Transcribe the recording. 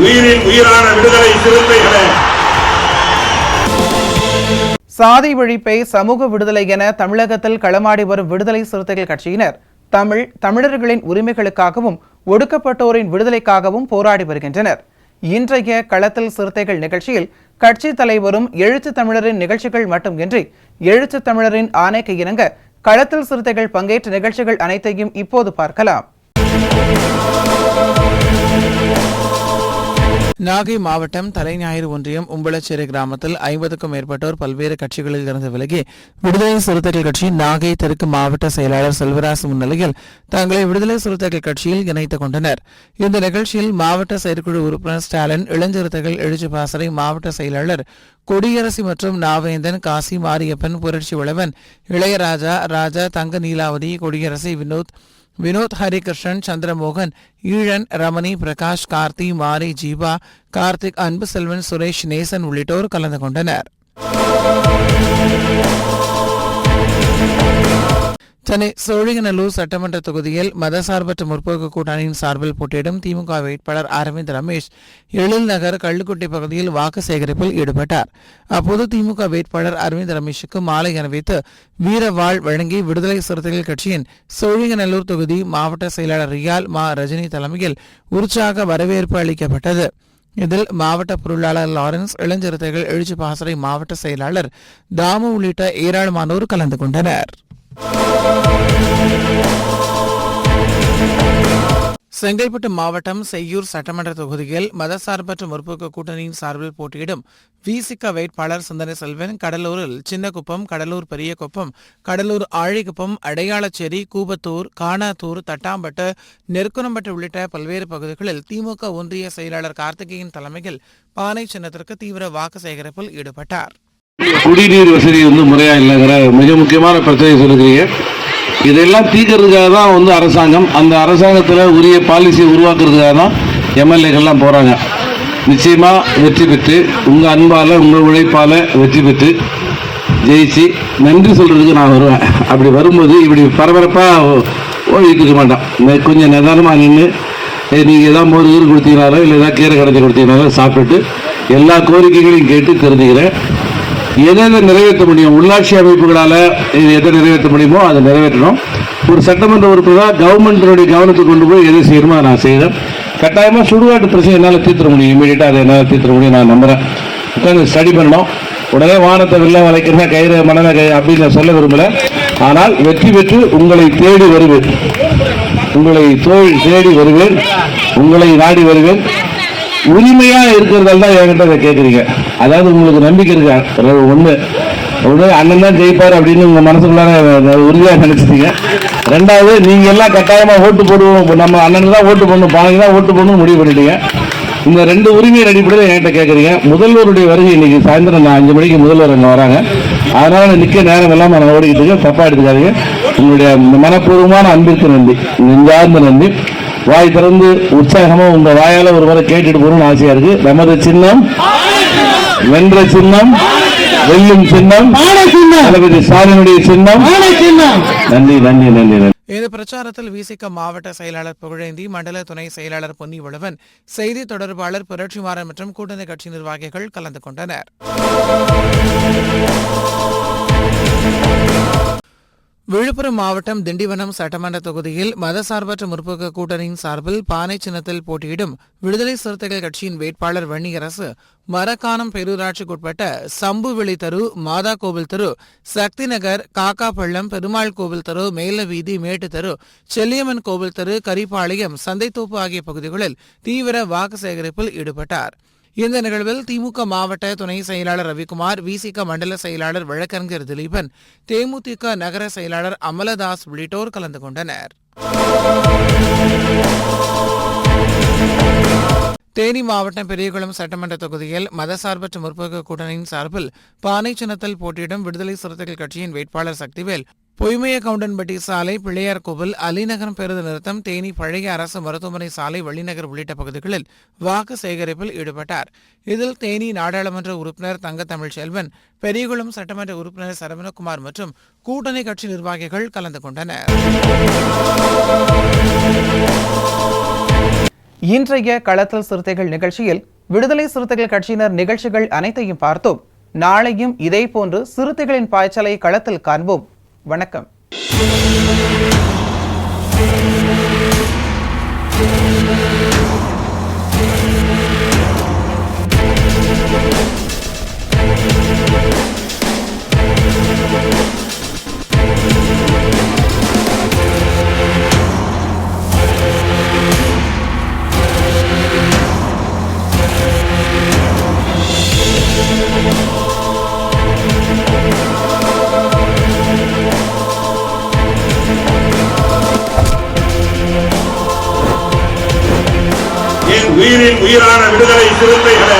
உயிரின் உயிரான விடுதலை சிறுத்தைகளே, சாதி ஒழிப்பை சமூக விடுதலை என தமிழகத்தில் களமாடி வரும் விடுதலை சிறுத்தைகள் கட்சியினர் தமிழர்களின் உரிமைகளுக்காகவும் ஒடுக்கப்பட்டோரின் விடுதலைக்காகவும் போராடி வருகின்றனர். இன்றைய களத்தில் சிறுத்தைகள் நிகழ்ச்சியில் கட்சி தலைவரும் எழுத்து தமிழரின் நிகழ்ச்சிகள் மட்டுமின்றி எழுத்து தமிழரின் ஆணைக்கு இணங்க களத்தில் சிறுத்தைகள் பங்கேற்ற நிகழ்ச்சிகள் அனைத்தையும் இப்போது பார்க்கலாம். நாகை மாவட்டம் தலைஞாயிறு ஒன்றியம் உம்பளச்சேரி கிராமத்தில் 50க்கும் மேற்பட்டோர் பல்வேறு கட்சிகளில் இருந்து விலகி விடுதலை சிறுத்தைகள் கட்சி நாகை தெற்கு மாவட்ட செயலாளர் செல்வராசு முன்னிலையில் தங்களை விடுதலை சிறுத்தைகள் கட்சியில் இணைத்துக் கொண்டனர். இந்த நிகழ்ச்சியில் மாவட்ட செயற்குழு உறுப்பினர் ஸ்டாலின், இளஞ்சிறுத்தைகள் எழுச்சி பாசறை மாவட்ட செயலாளர் கொடியரசி மற்றும் நாவேந்தன், காசி மாரியப்பன், புரட்சி உழவன், இளையராஜா, ராஜா, தங்க நீலாவதி, கொடியரசி, வினோத், ஹரிகிருஷ்ணன், சந்திரமோகன், ஈழன், ரமணி, பிரகாஷ், கார்த்தி, மாரி, ஜீவா, கார்த்திக், அன்பு செல்வன், சுரேஷ், நேசன் உள்ளிட்டோர் கலந்து கொண்டனர். சென்னை சோழிங்கநல்லூர் சட்டமன்ற தொகுதியில் மதசார்பற்ற முற்போக்கு கூட்டணியின் சார்பில் போட்டியிடும் திமுக வேட்பாளர் அரவிந்த் ரமேஷ் எழில் நகர் கள்ளுக்குட்டி பகுதியில் வாக்கு சேகரிப்பில் ஈடுபட்டார். அப்போது திமுக வேட்பாளர் அரவிந்த் ரமேஷுக்கு மாலை அணிவித்து வீரவாள் வழங்கி விடுதலை சிறுத்தைகள் கட்சியின் சோழிங்கநல்லூர் தொகுதி மாவட்ட செயலாளர் ரியால் மா ரஜினி தலைமையில் உற்சாக வரவேற்பு அளிக்கப்பட்டது. இதில் மாவட்ட பொருளாளர் லாரன்ஸ், இளஞ்சிறுத்தைகள் எழுச்சி பாசறை மாவட்ட செயலாளர் தாமு உள்ளிட்ட ஏராளமானோர் கலந்து கொண்டனர். செங்கல்பட்டு மாவட்டம் செய்யூர் சட்டமன்ற தொகுதியில் மதசார்பற்ற முற்போக்கு கூட்டணியின் சார்பில் போட்டியிடும் விசிக வேட்பாளர் சிந்தனை செல்வன் கடலூரில் சின்னகுப்பம், கடலூர் பெரியகுப்பம், கடலூர் ஆழிக்குப்பம், அடையாளச்சேரி, கூபத்தூர், காணாத்தூர், தட்டாம்பட்டு, நெற்குனம்பட்டு உள்ளிட்ட பல்வேறு பகுதிகளில் திமுக ஒன்றிய செயலாளர் கார்த்திகேயன் தலைமையில் பானை சின்னத்திற்கு தீவிர வாக்கு சேகரிப்பில் ஈடுபட்டார். குடிநீர் வசதி முறையா இல்லைங்கிற மிக முக்கியமான பிரச்சனை சொல்லுகிறீங்க. இதெல்லாம் தீர்க்கறதுக்காக தான் அரசாங்கம், அந்த அரசாங்கத்தில் உரிய பாலிசியை உருவாக்குறதுக்காக தான் எம்எல்ஏக்கள்லாம் போகிறாங்க. நிச்சயமாக வெற்றி பெற்று உங்கள் அன்பால், உங்கள் உழைப்பால் வெற்றி பெற்று ஜெயிச்சு நன்றி சொல்கிறதுக்கு நான் வருவேன். அப்படி வரும்போது இப்படி பரபரப்பாக ஓடிட்டு மாட்டேன். கொஞ்சம் நிதானமாக நின்று நீங்கள் எதாவது மோர் ஊர் கொடுத்தீங்கனாலோ இல்லை ஏதாவது கீரை கடைச்சி கொடுத்தீங்கனாலோ சாப்பிட்டுட்டு எல்லா கோரிக்கைகளையும் கேட்டு தெரிஞ்சுக்கிறேன். எதை நிறைவேற்ற முடியும், உள்ளாட்சி அமைப்புகளால் எதை நிறைவேற்ற முடியுமோ அதை நிறைவேற்றணும். ஒரு சட்டமன்ற உறுப்பினராக கவர்மெண்ட்டினுடைய கவனத்துக்கு கொண்டு போய் எதை செய்யணுமோ அதை நான் செய்கிறேன். கட்டாயமாக சுடுகாட்டு பிரச்சனை என்னால் தீர்த்துட முடியும், இமீடியட்டாக அதை என்னால் தீர்த்துட முடியும் நான் நம்புகிறேன். உட்காந்து ஸ்டடி பண்ணணும். உடனே வானத்தை வெள்ளம் வளைக்கிறேன், கயிறு மணலை அப்படின்னு நான் சொல்ல விரும்பலை. ஆனால் வெற்றி பெற்று உங்களை தேடி வருவேன், உங்களை தேடி வருவேன், உங்களை நாடி வருவேன். உரிமையா இருக்கிறதால தான் என்கிட்ட அதை கேட்குறீங்க. அதாவது உங்களுக்கு நம்பிக்கை இருக்கா? ஒன்று அண்ணன் தான் ஜெயிப்பார் அப்படின்னு உங்க மனசுக்குள்ளார உறுதியாக நினைச்சிட்டீங்க. ரெண்டாவது, நீங்க எல்லாம் கட்டாயமா ஓட்டு போடுவோம், நம்ம அண்ணனுக்கு தான் ஓட்டு போடணும், பானைக்கு தான் ஓட்டு போடணும் முடிவு பண்ணிட்டீங்க. இந்த ரெண்டு உரிமையின் அடிப்படையில் என்கிட்ட கேட்குறீங்க. முதல்வருடைய வருகை இன்னைக்கு சாயந்தரம் 5 மணிக்கு முதல்வர் அங்கே வராங்க. அதனால நிற்க நேரம் எல்லாம் நான் ஓடிக்கிட்டு இருக்கேன். தப்பா எடுத்துக்காதீங்க. உங்களுடைய மனப்பூர்வமான அன்பிற்கு நன்றி, நெஞ்சார்ந்த நன்றி. வாய் திறந்து உற்சாகமா உங்க வாயால ஒரு முறை கேட்டுட்டு போகணும்னு ஆசையா இருக்கு. நமது சின்னம் வென்ற சின்னம், வெல்லும் சின்னம், தளபதி ஸ்டாலினுடைய சின்னம். நன்றி நன்றி நன்றி நன்றி. இந்த பிரச்சாரத்தில் விசிக மாவட்ட செயலாளர் புகழேந்தி, மண்டல துணை செயலாளர் பொன்னி உழவன், செய்தி தொடர்பாளர் புரட்சிமாறன் மற்றும் கூட்டணி கட்சி நிர்வாகிகள் கலந்து கொண்டனர். விழுப்புரம் மாவட்டம் திண்டிவனம் சட்டமன்ற தொகுதியில் மதசார்பற்ற முற்போக்கு கூட்டணியின் சார்பில் பானை சின்னத்தில் போட்டியிடும் விடுதலை சிறுத்தைகள் கட்சியின் வேட்பாளர் வன்னியரசு மரக்கானம் பேரூராட்சிக்குட்பட்ட சம்புவெளி தெரு, மாதா கோவில் தெரு, சக்தி நகர், காக்காப்பள்ளம், பெருமாள் கோவில் தெரு, மேலவீதி, மேட்டு தெரு, செல்லியம்மன் கோவில் தெரு, கரிபாளையம், சந்தைத்தோப்பு ஆகிய பகுதிகளில் தீவிர வாக்கு சேகரிப்பில் ஈடுபட்டார். இந்த நிகழ்வில் திமுக மாவட்ட துணை செயலாளர் ரவிக்குமார், விசிக மண்டல செயலாளர் வழக்கறிஞர் திலீபன், தேமுதிக நகர செயலாளர் அமலதாஸ் உள்ளிட்டோர் கலந்து கொண்டனர். தேனி மாவட்டம் பெரியகுளம் சட்டமன்ற தொகுதியில் மதசார்பற்ற முற்போக்கு கூட்டணியின் சார்பில் பானை சின்னத்தில் போட்டியிடும் விடுதலை சிறுத்தைகள் கட்சியின் வேட்பாளர் சக்திவேல் பொய்மைய கவுண்டன்பட்டி சாலை, பிள்ளையார் கோவில், அலிநகரம் பேருந்து நிறுத்தம், தேனி பழைய அரசு மருத்துவமனை சாலை, வள்ளிநகர் உள்ளிட்ட பகுதிகளில் வாக்கு சேகரிப்பில் ஈடுபட்டார். இதில் தேனி நாடாளுமன்ற உறுப்பினர் தங்க தமிழ்ச்செல்வன், பெரியகுளம் சட்டமன்ற உறுப்பினர் சரவணகுமார் மற்றும் கூட்டணி கட்சி நிர்வாகிகள் கலந்து கொண்டனர். இன்றைய களத்தல் சிறுத்தைகள் நிகழ்ச்சியில் விடுதலை சிறுத்தைகள் கட்சியினர் நிகழ்ச்சிகள் அனைத்தையும் பார்த்தோம். நாளையும் இதேபோன்று சிறுத்தைகளின் பாய்ச்சலை களத்தில் காண்போம். வணக்கம். உயிரின் உயிரான விடுதலை சிறுத்தைகளே,